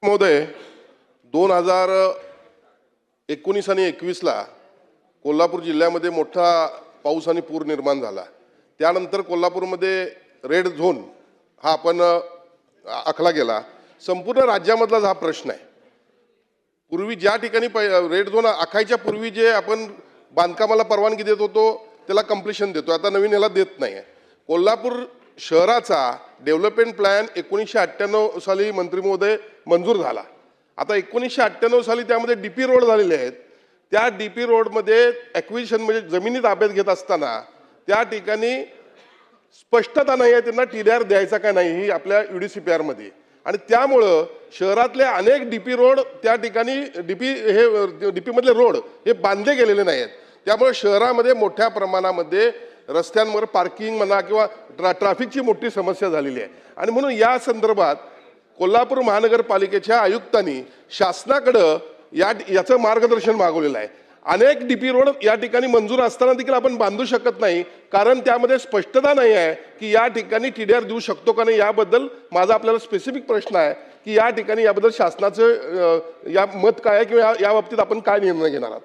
महोदय 2019 आणि 21ला कोल्हापूर जिल्ह्यामध्ये मोठा पाऊस आणि पूर निर्माण झाला। त्यानंतर कोल्हापूरमध्ये रेड झोन हा आपण आखला गेला। संपूर्ण राज्यामधला हा प्रश्न आहे। पूर्वी ज्या ठिकाणी रेड झोन आखायच्या पूर्वी जे आपण बांधकामाला परवानगी देत होतो त्याला कंप्लीशन देतो, आता नवीन याला देत नाही। कोल्हापूर शहराचा डेव्हलपमेंट प्लॅन 1998 साली मंत्री महोदय मंजूर झाला। आता 1998 साली त्यामध्ये डीपी रोड झालेले आहेत। त्या डीपी रोडमध्ये ॲक्विजिशन म्हणजे जमिनी ताब्यात घेत असताना त्या ठिकाणी स्पष्टता नाही आहे त्यांना टीडीआर द्यायचा का नाही ही आपल्या UDCPR मध्ये। आणि त्यामुळे शहरातले अनेक डीपी रोड त्या ठिकाणी डीपी मधले रोड हे बांधले गेलेले नाहीत। त्यामुळे शहरामध्ये मोठ्या प्रमाणामध्ये रस्त्यांवर पार्किंग म्हणा किंवा ट्रॅफिकची मोठी समस्या झालेली आहे। आणि म्हणून या संदर्भात कोल्हापूर महानगरपालिकेच्या आयुक्तांनी शासनाकडे याचं मार्गदर्शन मागवलेलं आहे। अनेक डीपी रोड या ठिकाणी मंजूर असताना देखील आपण बांधू शकत नाही, कारण त्यामध्ये स्पष्टता नाही आहे की या ठिकाणी टीडीआर देऊ शकतो का नाही। याबद्दल माझा आपल्याला स्पेसिफिक प्रश्न आहे की या ठिकाणी याबद्दल शासनाचं या मत काय आहे किंवा या बाबतीत आपण काय निर्णय घेणार आहात।